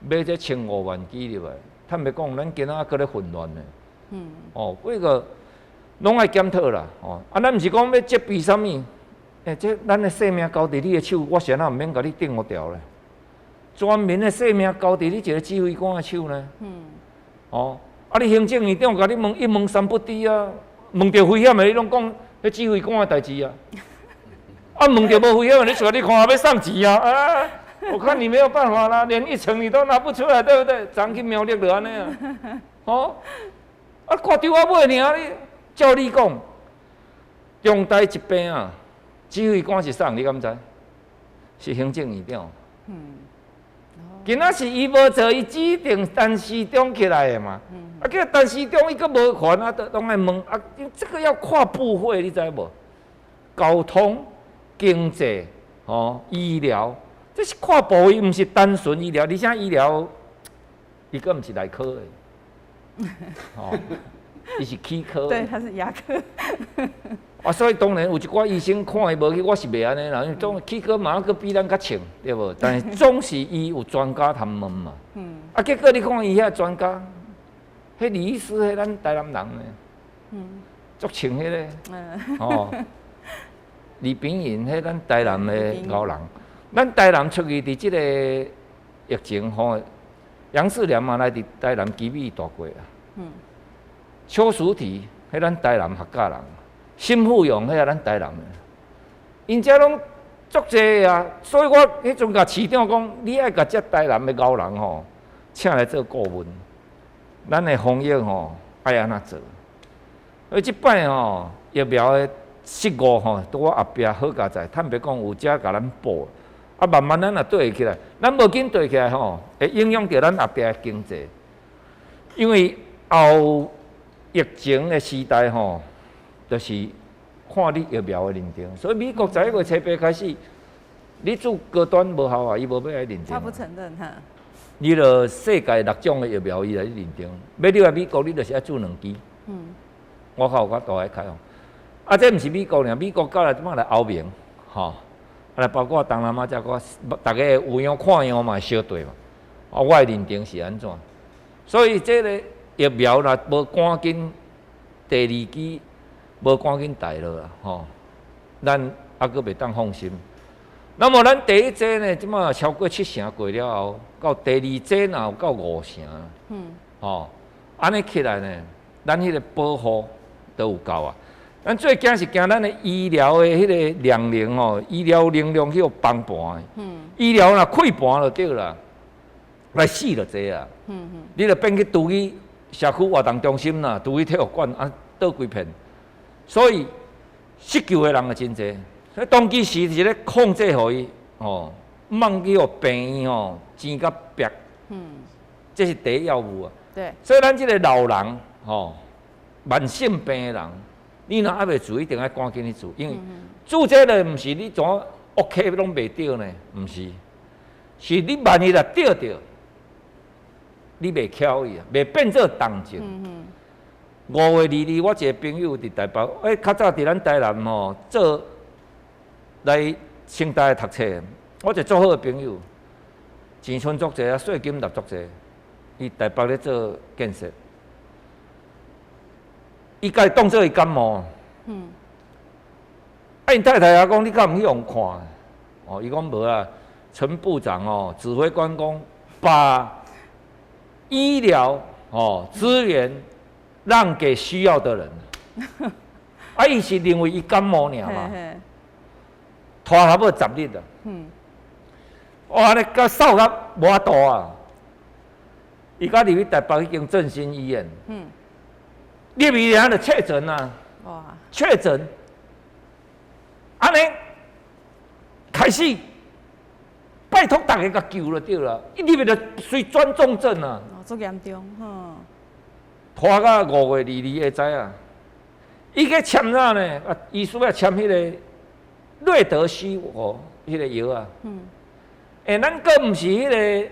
Speaker 2: 买这1500万支入来，坦白讲，咱今仔搁咧混乱呢。这个拢爱检讨啦。咱毋是讲要责备啥物，这咱的性命交伫你的手，我谁也毋免甲你定我掉咧。全民的性命交伫你一个指挥官的手呢。你行政院长甲你问一问三不知啊，问到危险的你拢讲迄指挥官的代志啊。问到无危险的你出来，你看要送钱啊。我看你没有办法啦，连1成你都拿不出来，对不对？昨去苗栗就安尼啊，挂丢我尾尔，你照你讲，重大疾病啊，指挥官是送，你敢知？是行政院长。今仔是伊无做，伊指定陈时中起来的嘛。叫陈时中伊阁无权啊，拢来问啊，这个要跨部会，你知无？交通、经济、医疗。这是跨部位，毋是单纯医疗，而且医疗，伊个毋是内科的，伊是齿科。
Speaker 1: 对，他是牙科。
Speaker 2: 所以当然有一寡医生看伊无去，我是袂安尼啦。因为总齿科嘛，佫比咱较清，对无？但是总是伊有专家谈问嘛。结果你看伊遐专家，迄李医师，迄咱台南人呢，足清迄个，李炳云，迄咱台南的老人。咱台南出去伫即个疫情杨世良嘛来伫台南基美大过啊。邱淑媞，迄咱台南客家人；辛富勇，迄个咱台南的。因遮拢足济啊，所以我迄阵甲市长讲，你爱甲遮台南的高人请来做顾问，咱的防疫爱安怎做？而即摆疫苗的失误伫我后壁好佳哉，坦白讲有遮甲咱补。慢慢咱也对起来，咱无紧对起来会影响到咱后壁的经济。因为后疫情的时代就是看你疫苗的认定。所以美国11月7日开始，你做高端无效啊，伊无要来认定。
Speaker 1: 他不承认哈。
Speaker 2: 你著世界6种的疫苗伊来认定，要你来美国，你著是爱做2支。我靠，我大爱开这毋是美国尔，美国到来即摆来欧盟，包括东南亚遮个，大家有样看样嘛，相对嘛。我的认定是安怎？所以这个疫苗若无赶紧第2支，无赶紧带落啦，咱还阁袂当放心。那么咱第1剂呢，即马超过7成过了后，到第2剂若有到5成，安尼起来呢，咱迄个保护都有够啊。咱最惊是惊咱的医疗的迄个量能医疗能量去崩盘的。医疗若溃盘就对啦，来死就济啊。你就变去住去社区活动中心啦，住去体育馆倒规片。所以失救的人也真济。所以当其时是咧控制互伊莫去互病院钱甲逼。这是第一要务啊。
Speaker 1: 对。所
Speaker 2: 以咱即个老人慢性病的人。你若还袂做，一定要赶紧去做，因为做这个毋是你怎 OK 拢袂着呢？毋是，是你万一若着着，你袂巧伊啊，袂变做重症。5月22，我一个朋友伫台北，较早伫咱台南做来清大读册，我一个做好的朋友，钱存足济啊，税金纳足济，伊台北咧做建设。伊家己当做伊感冒，因太太也讲，你敢毋去用看？伊讲无啊，陈部长指挥官讲，把医疗资源让给需要的人。伊是认为伊感冒尔嘛，拖差不多10日啊。哇，你甲瘦甲无法度啊！伊甲入去台北迄间振兴医院，入去遐就确诊啊，
Speaker 1: 哇，
Speaker 2: 确诊，安尼开始，拜托大家甲救就对了，一入去就随转重症啊，
Speaker 1: 哦，足严重，
Speaker 2: 拖到5月22会知啊。伊个签啥呢？啊，医师要签迄个瑞德西韦迄个药啊。咱个毋是迄个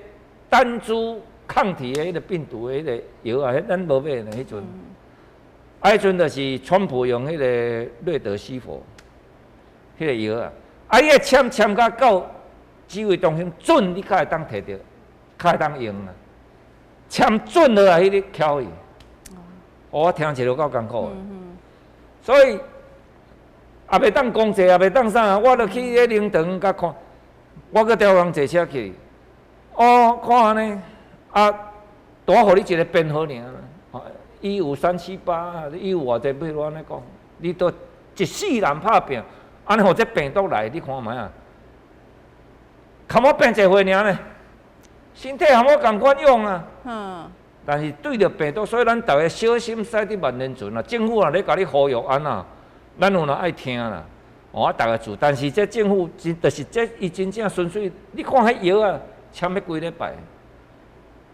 Speaker 2: 单株抗体的迄个病毒的迄个药啊，咱无买呢。迄阵，迄阵就是川普用迄个瑞德西韦迄个药啊。伊个签到指挥中心准，你才会当摕到，才会当用啊。签准了啊，迄个巧伊。我听起来够艰苦。所以也袂当公祭，也袂当啥，我著去迄灵堂甲看，我搁调人坐车去，看安尼，大互你一个编号尔，15378，伊有偌济，比如安尼讲，你都一世人拍拼，安尼互这病毒来，你看觅啊，看我变一回尔呢，身体和我共款用啊。但是对着病毒，所以咱大家小心驶得万年船啊！政府也咧甲你呼吁安那，咱有哪爱听啦？大家做，但是这政府就是这伊真正纯粹，你看迄药啊，签要几礼拜？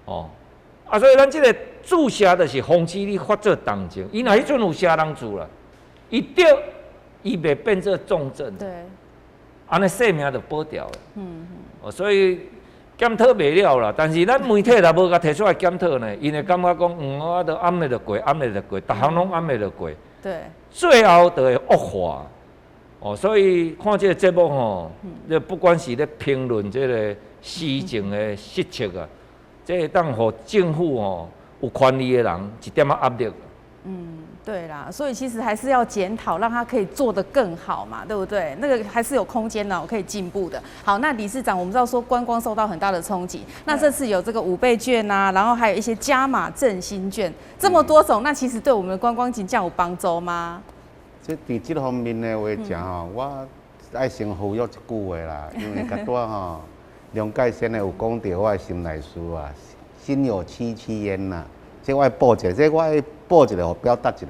Speaker 2: 所以咱这个注射就是防止你发作重症。伊若迄阵有啥人做啦？伊得伊袂变做重症，
Speaker 1: 对，
Speaker 2: 安尼性命就保掉了。所以。检讨袂了啦，但是咱媒体也无甲提出来检讨呢，因为感觉讲，我都暗暝就过，暗暝就过，逐项拢暗暝就过，
Speaker 1: 对，
Speaker 2: 最后就会恶化。所以看这个节目吼，不管是咧评论这个施政的失策啊，这会当互政府有权利的人一点仔压力。
Speaker 1: 对啦，所以其实还是要检讨，让他可以做得更好嘛，对不对？那个还是有空间的，可以进步的。好，那理事长，我们知道说观光受到很大的冲击，那这次有这个5倍券啊，然后还有一些加码振兴券，这么多种，那其实对我们的观光景象有帮助吗？
Speaker 3: 在这方面的话讲我爱先呼吁一句话啦，因为较多梁介先有讲到我的心内事啊，心有戚戚焉呐。这我报一个，这我报一个，我表达一下。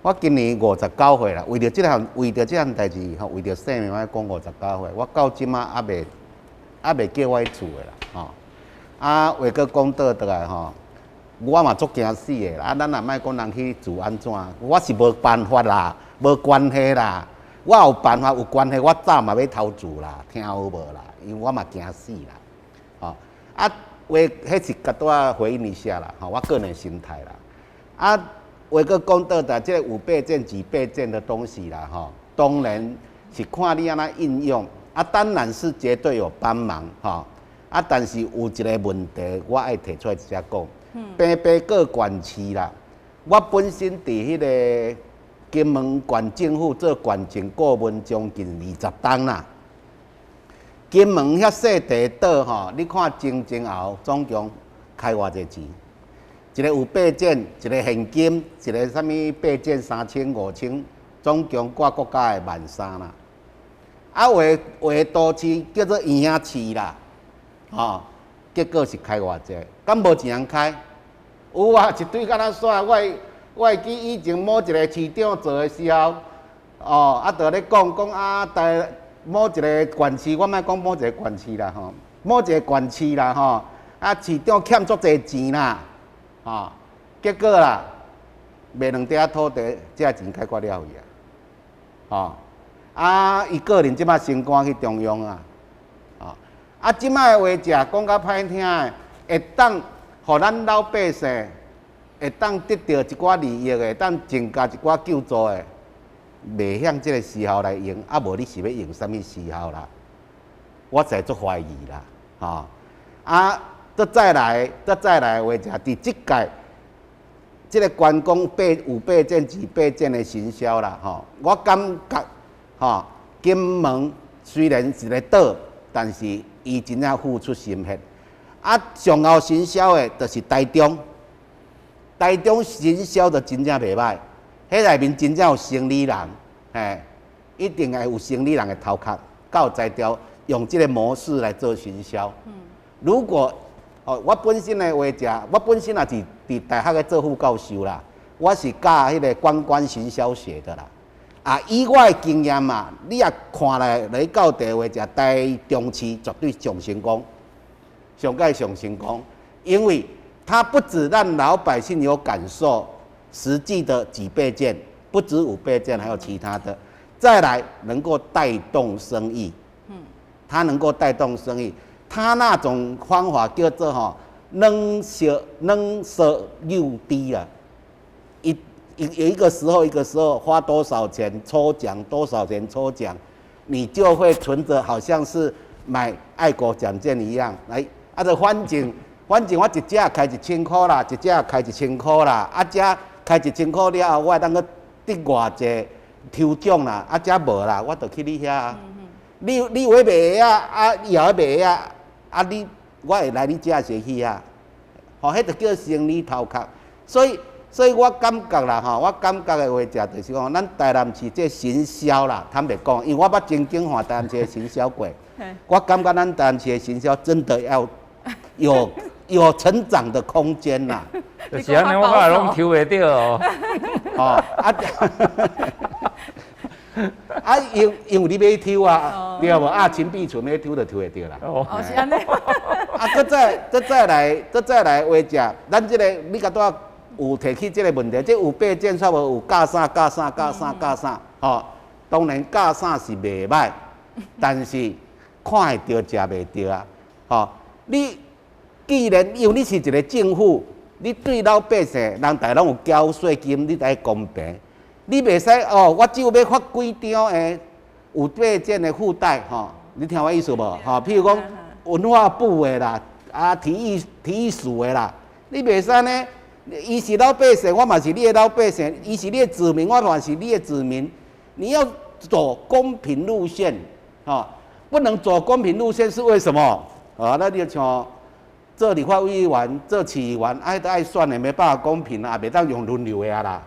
Speaker 3: 我今年59岁啦，为着这项代志，为着生命，我讲59岁。我到即马还袂叫我去厝的啦，话搁讲倒来我嘛足惊死的啦。咱也莫讲人去住安怎，我是无办法啦，无关系啦。我有办法有关系，我早嘛要偷住啦，听有无啦？因为我嘛惊死啦，话迄是甲多回应一下啦，我个人心态啦。话搁讲到的，这个5倍券、几倍券的东西啦，当然是看你安怎应用。当然是绝对有帮忙，但是有一个问题，我爱提出来直接讲。平平各县市啦，我本身伫迄个金门县政府做县政顾问将近20档啦。金门遐细地岛你看前后总共开偌济钱？一个5倍券，一个现金，一个啥物倍券3000、5000，总共挂国家的13000啦。画都市叫做圆形市啦，结果是开偌济？敢无钱通开？有啊，一堆敢若煞我会记以前某一个市长做的时候，就咧讲某一个县市，我莫讲某一个县市啦某一个县市啦市长欠足济钱啦，结果啦，卖2块土地，这钱解决了去啊，伊个人即摆升官去中央啊，即摆的话食讲较歹听的，会当互咱老百姓会当得到一寡利益的，会当增加一寡救助的。袂向这个时候来用，无你是要用什么时候啦？我实在足怀疑啦，再来话者，伫即届这个观光5倍券、2倍券的行销啦，我感觉金门虽然是个岛，但是伊真正付出心血。上后行销的，就是台中行销就真正袂歹。迄内面真正有生理人，一定会有生理人的头壳，有才调用这个模式来做行销。如果我本身的话者，我本身也是伫大学嘅做副教授啦，我是教迄个观光行销学的啦。啊，以我的经验嘛，你也看来到地话者，台中市绝对上成功，上成功，因为它不止让老百姓有感受，实际的几倍件，不止5倍件，还有其他的，再来能够带动生意。它能够带动生意，它那种方法叫做能舍又低啊，有一个时候花多少钱抽奖，多少钱抽奖，你就会存着好像是买爱国奖券一样来。这反正我一只开1000块啦，一只开1000块啦，这开1000块了后，我当个得外一个抽奖啦，这无啦，我就去你遐。你话卖啊，以后卖啊，我会来你遮先去啊，迄就叫生意头壳。所以我感觉啦，我感觉的话者就是讲，咱台南市这行销啦，坦白讲，因为我捌真经看台南市的行销过，我感觉咱台南市的行销真的要有成长的空间啦。
Speaker 2: 就是安尼，我也拢抽袂到哦。因为你要抽啊，对无？陈碧纯要抽就抽会到啦。
Speaker 1: 是安尼。
Speaker 3: 再来话者，咱这个你甲多有提起这个问题，这5倍件差无有教啥，当然教啥是袂歹，但是看会到食袂到啊。你既然因为你是一个政府，你对老百姓人大拢有缴税金，你得公平。你袂使我只有要发几张5倍件的附带你听我意思无？譬如讲文化部的啦，体育署的啦，你袂使呢？伊是老百姓，我嘛是你的老百姓；伊是你的子民，我嘛是你的子民。你要走公平路线，不能走公平路线是为什么？那你像做立法委员、做市议员，爱选的没办法公平啊，袂当用轮流的啦。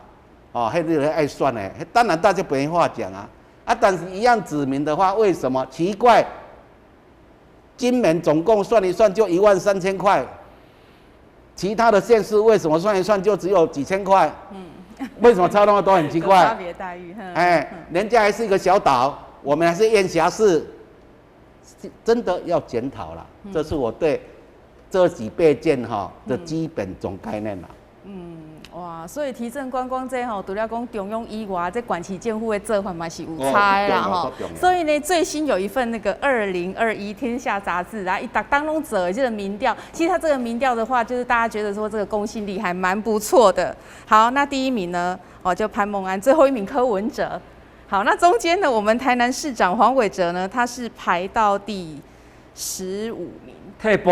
Speaker 3: 迄个爱选的，当然大家没话讲啊。但是一样子民的话，为什么奇怪？金门总共算一算就13000块。其他的县市为什么算一算就只有几千块？为什么差那么多？很奇怪。
Speaker 1: 差别待遇。
Speaker 3: 人家还是一个小岛，我们还是燕辖市，真的要检讨了。这是我对这几倍件的基本总概念啦。
Speaker 1: 哇，所以提振观光这除了讲中央以外，这管期建户的做法嘛是有差啦所以呢，最新有一份那个2021天下杂志啊，一当中做这个民调，其实它这个民调的话，就是大家觉得说这个公信力还蛮不错的。好，那第1名呢，就潘孟安，最后1名柯文哲。好，那中间呢，我们台南市长黄伟哲呢，他是排到第15名。
Speaker 2: 退步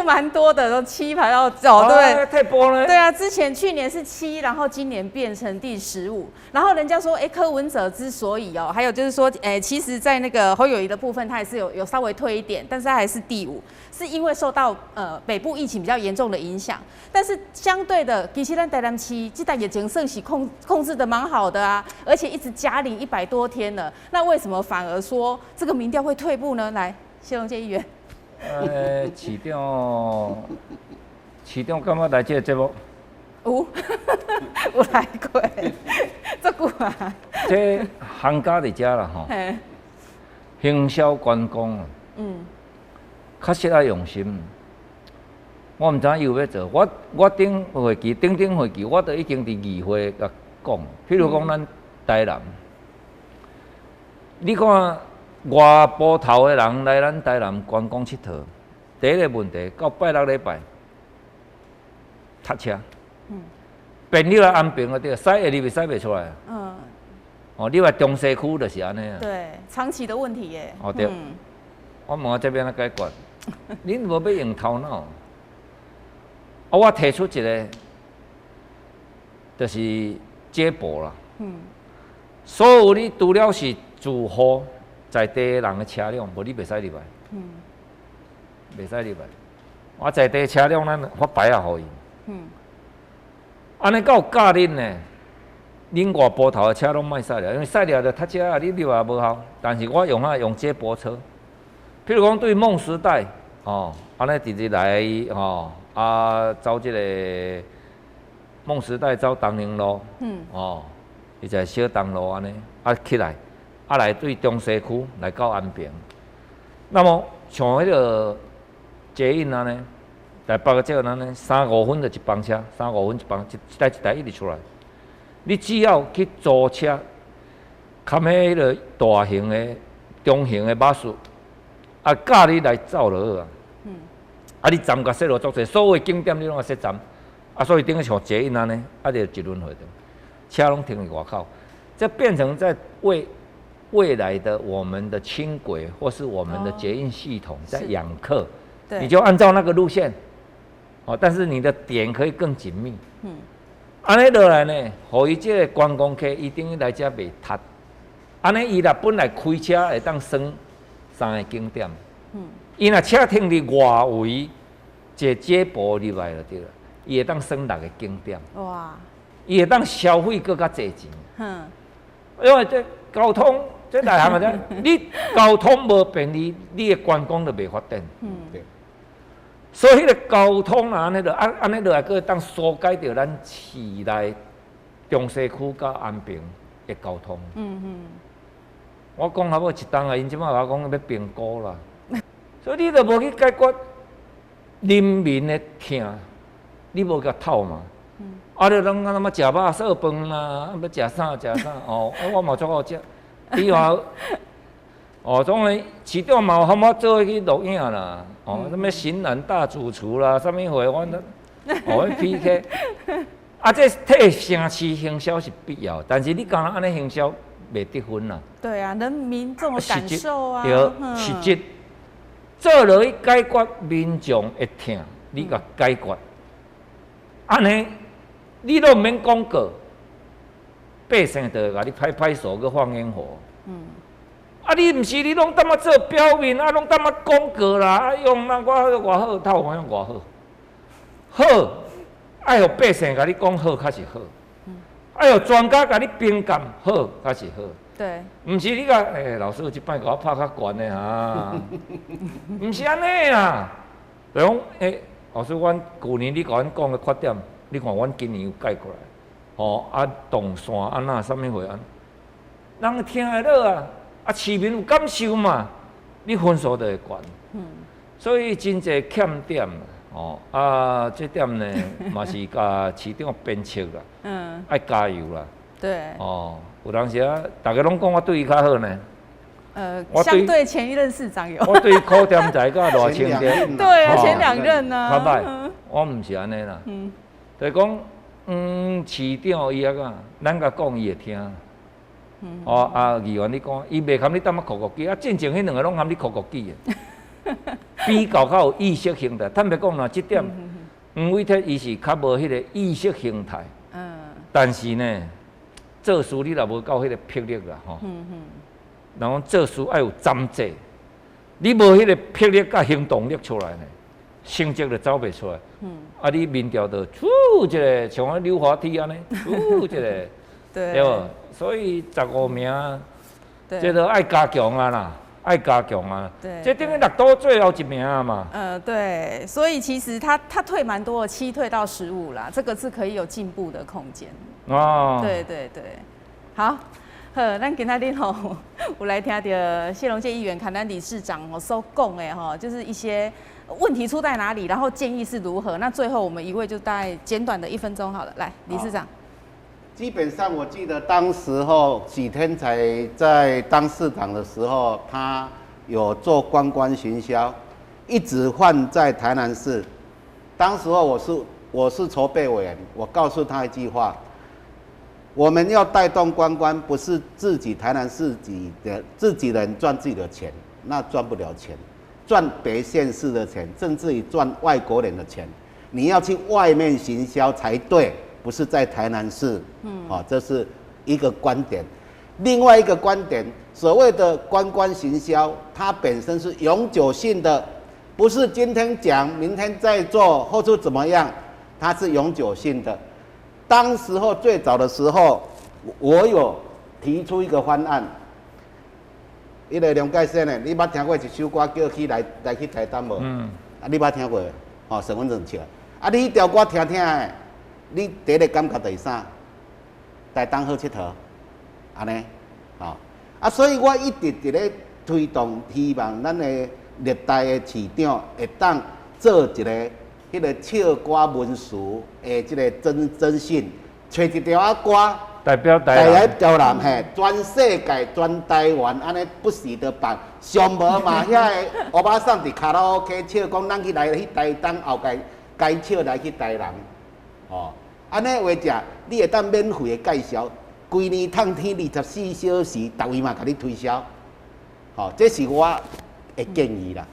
Speaker 1: 蛮多的，都7排到9，对不对？
Speaker 2: 退步呢？
Speaker 1: 对啊，去年是7，然后今年变成第15。然后人家说，柯文哲之所以还有就是说，其实，在那个侯友宜的部分，他也是有稍微退一点，但是他还是第5，是因为受到北部疫情比较严重的影响。但是相对的，其实咱台南市这代疫情算是控制的蛮好的啊，而且一直加零100多天了。那为什么反而说这个民调会退步呢？来，谢龙介议员。
Speaker 2: 市长敢捌来这个节目？
Speaker 1: 有来过，足久啊。
Speaker 2: 这行家伫遮啦吼，行销观光啊，确实爱用心。我唔知伊有要做，我顶会期，我都已经伫议会甲讲，譬如讲咱台南，你看。外部头的人来咱台南观光佚佗，第一个问题到拜6礼拜，塞车。朋友来安平个对，塞下入去塞袂出来。你话中西区就是安尼啊。
Speaker 1: 对，长期的问题耶。
Speaker 2: 对。我问我这边怎解决？恁无要用头脑。我提出一个，就是接驳啦。所有你除了是住户。在地人的车辆，无你袂使入来，袂使入来。我在地车辆，咱发牌啊，互伊。安尼够有教恁呢？恁外坡头的车拢卖驶了，因为驶了就塞车啊，你溜也无效。但是我用接驳车，譬如讲对梦时代，安尼直直来，走即个梦时代走东宁路，伊在小东路安尼，起来，来对中西区来到安平。那么像迄个捷运安尼，台北个这个安尼，3、5分就一班车，3、5分一班，一台一直出来。你只要去租车，看迄个大型的、中型的巴士，教你来走就好啊。你站甲设落足侪，所有的景点你拢要设站，所以等于像捷运安尼，就一轮回程，车拢停伫外口，这变成在未来的我们的轻轨或是我们的捷运系统在养客，你就按照那个路线，但是你的点可以更紧密。安尼落来呢，互伊这个观光客伊等于来遮袂塌。安尼伊若本来开车会当算3个景点，伊若车停伫外围，坐接驳入来就对了，伊会当算6个景点。哇！伊会当消费更较侪钱。因为这交通这内行个你交通无便利，你的观光就袂发展。对。所以迄个交通安尼落来，佫当疏解着咱市内中西区甲安平的交通。我讲还无一档啊，因即摆我讲要评估啦。所以你著无去解决人民的痛，你无甲透嘛？就拢他妈食肉色饭啦，要食啥？我嘛足好食。以后。总诶，市长嘛有喊我做去录影啦，什么型男大主厨啦，什么货，我迄 PK， 这替城市行销是必要，但是你干那安尼行销袂得分啦。对啊，人民这种感受啊，对，实质做落去解决民众的痛，你甲解决，安尼你都毋免广告，百姓就甲你拍手去放烟火。你毋是你拢当啊做表面，拢当啊广告啦，用那偌好，透我用偌好，好，爱互百姓甲你讲好，较是好，爱互专家甲你评鉴好，较是好。对，毋是你甲老师即摆甲我拍较悬的哈，毋是安尼啊。就讲老师，阮去年你甲阮讲的缺点，你看阮今年又改过来，动线安那啥物货安，人听会落啊。市民有感受嘛？你分数就会悬。所以真侪欠点这点呢，嘛是甲市长鞭策啦。爱加油啦。对。有当时大家拢讲我对伊较好呢。相对前一任市长有。我对伊苦点在甲偌清点。对啊，前2任啊。较歹，我毋是安尼啦。就是讲，市长伊咱甲讲伊会听。议员你讲，伊袂含你当啊哭机，进前迄2个拢含你哭机的，比较有意识形态。坦白讲啦，这点黄伟哲伊是较无迄个意识形态。但是呢，做事你若无够迄个魄力啦，然后做事爱有斩制，你无迄个魄力甲行动力出来呢，成绩就走袂出来。你民调就一个像溜滑梯安尼，一个。对无，所以15名，这都爱加强啊啦，爱加强啊。对，这等于6都最后1名啊嘛。对，所以其实他退蛮多的，7退到15啦，这个是可以有进步的空间。对，好，咱今仔日有来听到谢龙介议员、咱理事长所讲的就是一些问题出在哪里，然后建议是如何。那最后我们一位就大概简短的1分钟好了，来，理事长。
Speaker 3: 基本上，我记得当时候许天才在当市长的时候，他有做观光行销，一直换在台南市。当时候我是筹备委员，我告诉他一句话：我们要带动观光，不是自己台南市自己人赚自己的钱，那赚不了钱，赚别县市的钱，甚至于赚外国人的钱，你要去外面行销才对。不是在台南市，这是一个观点。另外一个观点，所谓的观光行销，它本身是永久性的，不是今天讲，明天再做，后续怎么样，它是永久性的。当时候最早的时候，我有提出一个方案。伊个梁介生呢，你捌听过一首歌叫去来去台东无？啊，你捌听过？哦，沈文正唱。啊，你迄条歌听听的，你第一个感觉就是啥？台东好佚佗，安尼，哦，啊，所以我一直伫咧推动，希望咱的热带的市长会当做一个迄个唱歌文书的即个征信，找一条啊歌。
Speaker 2: 代表台
Speaker 3: 南，台南嘿，全世界、全台湾安尼不时的办，上无嘛，遐个欧巴桑伫卡拉 OK 唱，讲咱去来去台东后该唱来去台南，哦，安尼话食，你会当免费的介绍，规年烫天24小时，逐位嘛甲你推销，哦，这是我的建议啦。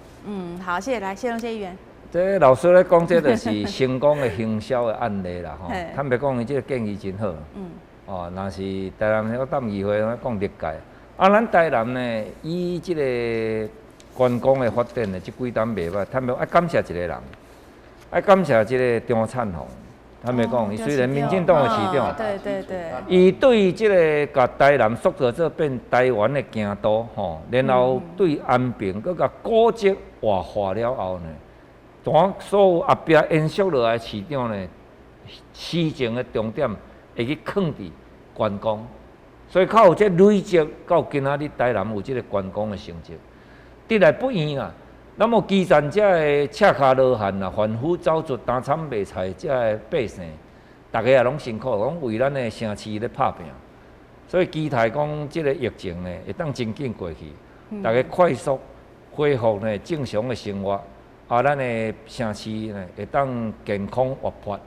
Speaker 1: 好，谢谢，来谢龙谢议员。
Speaker 2: 这老师咧讲，这就是成功的行销的案例啦，吼。坦白讲，伊这个建议真好。哦，若是台南要当议会讲历届，啊，咱台南呢，以即个观光的发展呢，即几单袂歹。坦白爱感谢一个人，爱感谢即个张灿宏。坦白讲，伊虽然民进党的市长，
Speaker 1: 对，
Speaker 2: 伊对即个甲台南塑造做变台湾的京都，吼，然后对安平佮甲古迹活化了后呢，当所有后壁延续落来市长呢，施政的重点会去放伫观光，所以靠有这累积，到今仔日台南有这个观光的成绩，得来不易啊。那么基层遮的赤脚罗汉啊，凡夫走卒、担惨卖菜遮的百姓，大家也拢辛苦，拢为咱的城市咧拍拼。所以期待讲这个疫情呢，会当真紧过去，大家快速恢复呢正常的生活，啊，咱的城市呢会当健康活泼。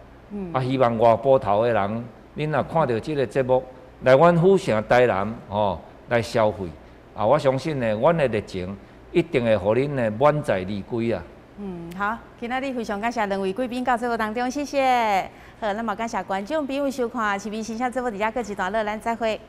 Speaker 2: 啊，希望外埔头的人。恁若看到即个节目，来阮府城台南吼来消费，啊，我相信呢，阮的热情一定会互恁呢满载而归啊。
Speaker 1: 好，今仔日非常感谢两位贵宾到节目当中，谢谢。好，那么感谢观众朋友收看《市民形象》节目，伫遮过一段落，咱再会。